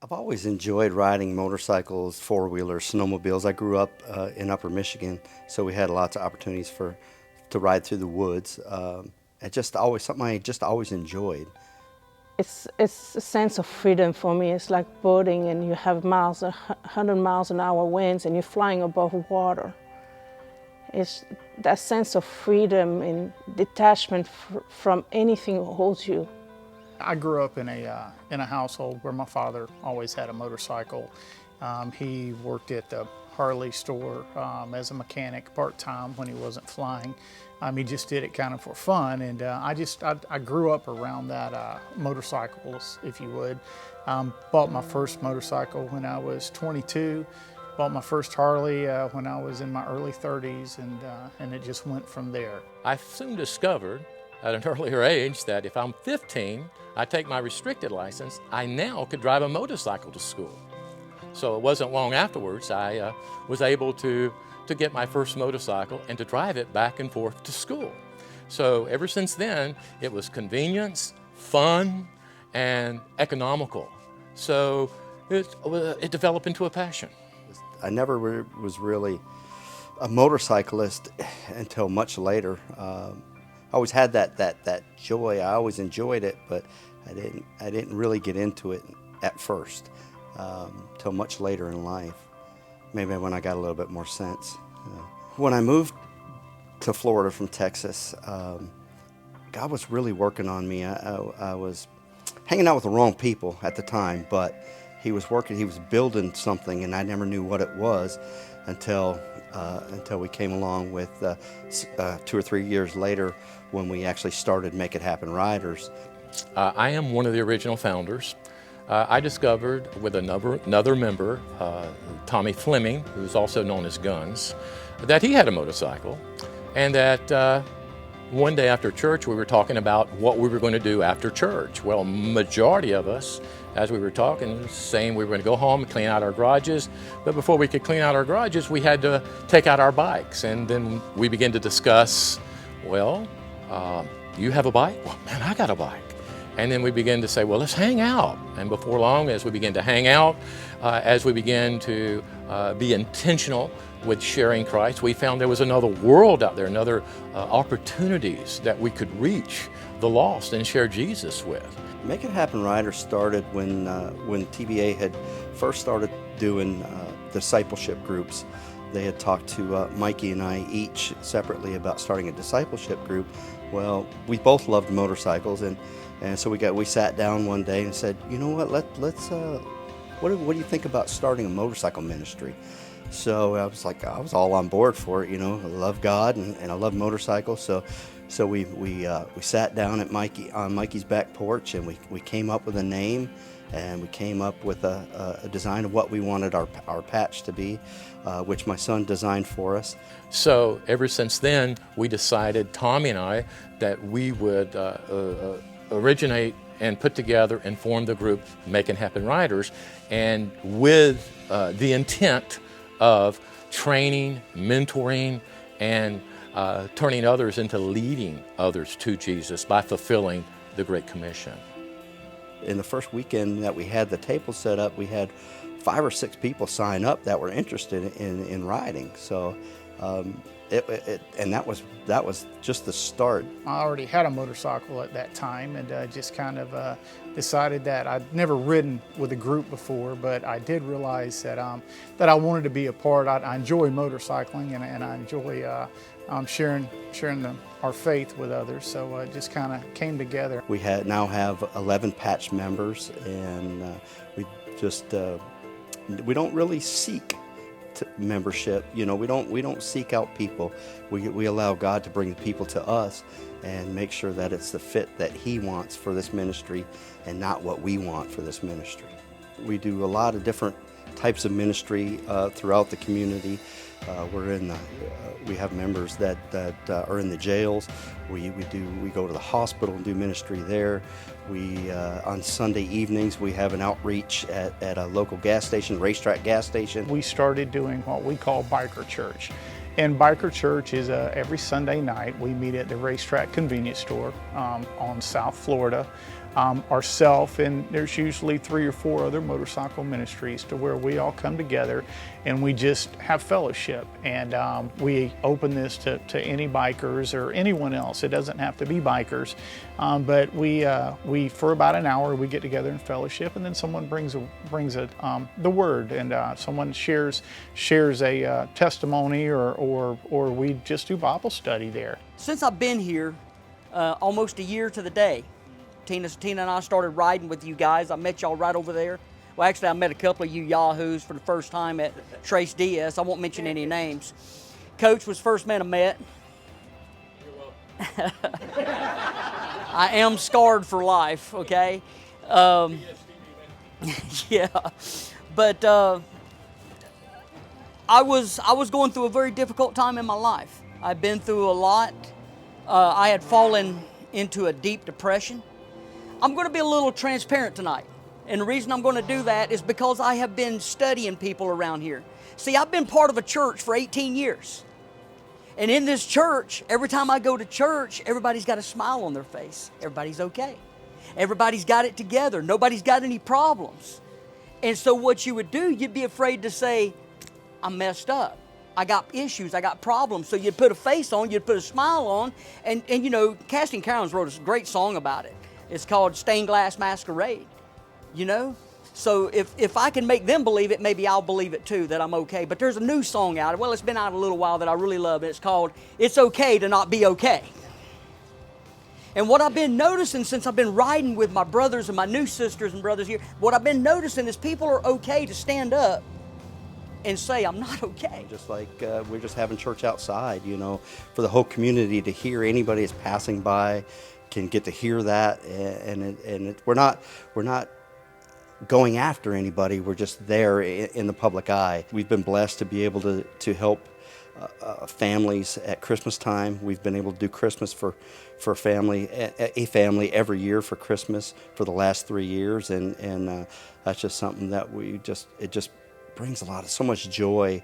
I've always enjoyed riding motorcycles, four-wheelers, snowmobiles. I grew up in Upper Michigan, so we had lots of opportunities to ride through the woods. It's just always something I just always enjoyed. It's a sense of freedom for me. It's like boating, and you have 100 miles an hour winds, and you're flying above water. It's that sense of freedom and detachment from anything that holds you. I grew up in a household where my father always had a motorcycle. He worked at the Harley store as a mechanic part-time when he wasn't flying. He just did it kind of for fun, and I grew up around that motorcycles, if you would. Bought my first motorcycle when I was 22. Bought my first Harley when I was in my early 30s, and it just went from there. I soon discovered at an earlier age that if I'm 15, I take my restricted license, I now could drive a motorcycle to school. So it wasn't long afterwards I was able to get my first motorcycle and to drive it back and forth to school. So ever since then, it was convenience, fun, and economical. So it developed into a passion. I never was really a motorcyclist until much later. I always had that joy. I always enjoyed it, but I didn't really get into it at first till much later in life. Maybe when I got a little bit more sense. When I moved to Florida from Texas, God was really working on me. I was hanging out with the wrong people at the time, but He was building something, and I never knew what it was until we came along with 2 or 3 years later when we actually started Make It Happen Riders. I am one of the original founders. I discovered with another member, Tommy Fleming, who's also known as Guns, that he had a motorcycle, and that one day after church we were talking about what we were going to do after church. Well, majority of us, as we were talking, saying we were going to go home and clean out our garages, but before we could clean out our garages, we had to take out our bikes, and then we began to discuss, well, you have a bike? Well, man, I got a bike. And then we began to say, well, let's hang out. And before long, as we began to hang out, as we began to be intentional with sharing Christ, we found there was another world out there, another opportunities that we could reach the lost and share Jesus with. Make It Happen Riders started when TVA had first started doing discipleship groups. They had talked to Mikey and I each separately about starting a discipleship group. Well, we both loved motorcycles, and so we sat down one day and said, you know what, let's what do you think about starting a motorcycle ministry? So I was all on board for it. You know, I love God and I love motorcycles. So we sat down at on Mikey's back porch, and we came up with a name, and we came up with a design of what we wanted our patch to be, which my son designed for us. So ever since then, we decided, Tommy and I, that we would originate and put together and form the group Make It Happen Riders, and with the intent of training, mentoring, and turning others into leading others to Jesus by fulfilling the Great Commission. In the first weekend that we had the table set up, we had 5 or 6 people sign up that were interested in riding. So and that was just the start. I already had a motorcycle at that time, and just kind of decided that I'd never ridden with a group before, but I did realize that I wanted to be a part. I enjoy motorcycling, and I enjoy sharing our faith with others. So it just kind of came together. We now have 11 patch members, and we don't really seek membership. You know, we don't seek out people. We allow God to bring the people to us and make sure that it's the fit that He wants for this ministry and not what we want for this ministry. We do a lot of different types of ministry throughout the community. We have members that are in the jails. We go to the hospital and do ministry there. On Sunday evenings we have an outreach at a local gas station, racetrack gas station. We started doing what we call biker church, And Biker Church is every Sunday night. We meet at the Racetrack Convenience Store on South Florida. Ourself, and there's usually 3 or 4 other motorcycle ministries to where we all come together and we just have fellowship. And we open this to any bikers or anyone else. It doesn't have to be bikers, but we for about an hour we get together in fellowship, and then someone brings the word, and someone shares a testimony, or we just do Bible study there. Since I've been here, almost a year to the day, Tina and I started riding with you guys. I met y'all right over there. Well, actually, I met a couple of you yahoos for the first time at Trace DS. I won't mention any names. Coach was the first man I met. You're welcome. I am scarred for life, okay? Yeah, but I was going through a very difficult time in my life. I've been through a lot. I had fallen into a deep depression. I'm going to be a little transparent tonight. And the reason I'm going to do that is because I have been studying people around here. See, I've been part of a church for 18 years. And in this church, every time I go to church, everybody's got a smile on their face. Everybody's okay. Everybody's got it together. Nobody's got any problems. And so what you would do, you'd be afraid to say, I'm messed up. I got issues, I got problems. So you'd put a face on, you'd put a smile on, and you know, Casting Crowns wrote a great song about it. It's called Stained Glass Masquerade, you know? So if I can make them believe it, maybe I'll believe it too, that I'm okay. But there's a new song out, well, it's been out a little while that I really love. It's called It's Okay to Not Be Okay. And what I've been noticing since I've been riding with my brothers and my new sisters and brothers here, what I've been noticing is people are okay to stand up and say, I'm not okay. Just like we're just having church outside, you know, for the whole community to hear. Anybody that's passing by can get to hear that, and we're not going after anybody. We're just there in the public eye. We've been blessed to be able to help families at Christmas time. We've been able to do Christmas for a family every year for Christmas for the last 3 years, and that's just something that it just brings so much joy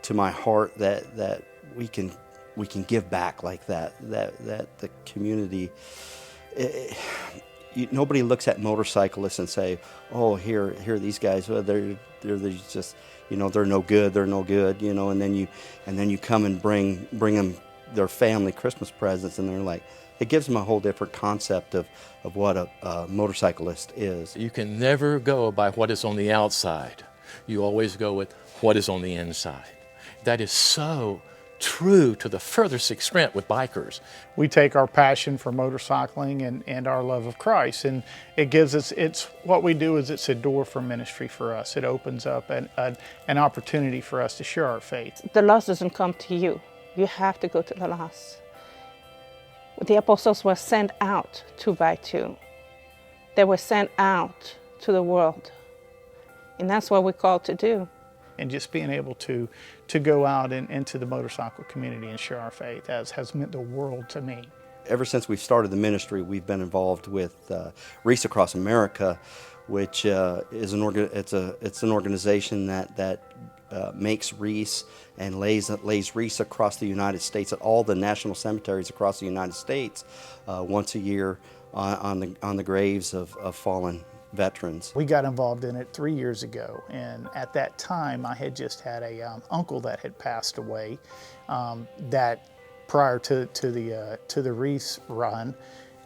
to my heart that we can give back like that the community. Nobody looks at motorcyclists and say, oh, here these guys, well, they're just, you know, they're no good, you know, and then you come and bring them their family Christmas presents, and they're like, it gives them a whole different concept of what a motorcyclist is. You can never go by what is on the outside. You always go with what is on the inside. That is so true to the furthest extent with bikers. We take our passion for motorcycling and our love of Christ, and it gives us, what we do is it's a door for ministry for us. It opens up an opportunity for us to share our faith. The lost doesn't come to you. You have to go to the lost. The apostles were sent out 2 by 2. They were sent out to the world. And that's what we're called to do. And just being able to go out into the motorcycle community and share our faith has meant the world to me. Ever since we've started the ministry, we've been involved with Wreaths Across America, which is an organization that makes wreaths and lays wreaths across the United States at all the national cemeteries across the United States once a year on the graves of fallen veterans. We got involved in it 3 years ago, and at that time I had just had a uncle that had passed away that prior to the wreaths run,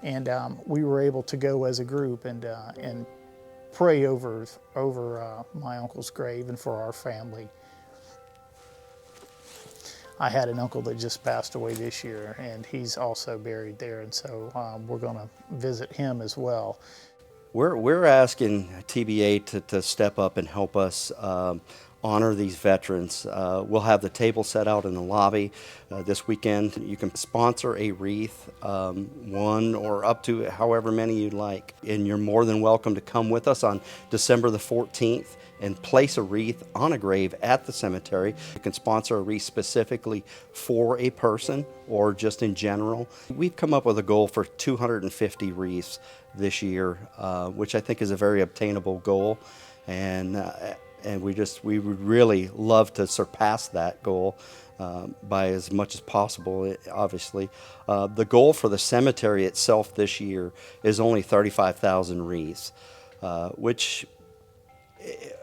and we were able to go as a group and pray over my uncle's grave and for our family. I had an uncle that just passed away this year, and he's also buried there, and so we're going to visit him as well. We're asking TBA to step up and help us honor these veterans. We'll have the table set out in the lobby this weekend. You can sponsor a wreath, one or up to however many you'd like. And you're more than welcome to come with us on December the 14th and place a wreath on a grave at the cemetery. You can sponsor a wreath specifically for a person or just in general. We've come up with a goal for 250 wreaths this year, which I think is a very obtainable goal. And and we would really love to surpass that goal by as much as possible, obviously. The goal for the cemetery itself this year is only 35,000 wreaths, which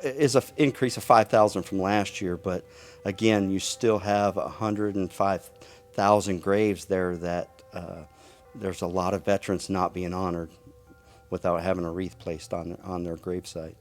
is an increase of 5,000 from last year, but again, you still have 105,000 graves there that there's a lot of veterans not being honored without having a wreath placed on their gravesite.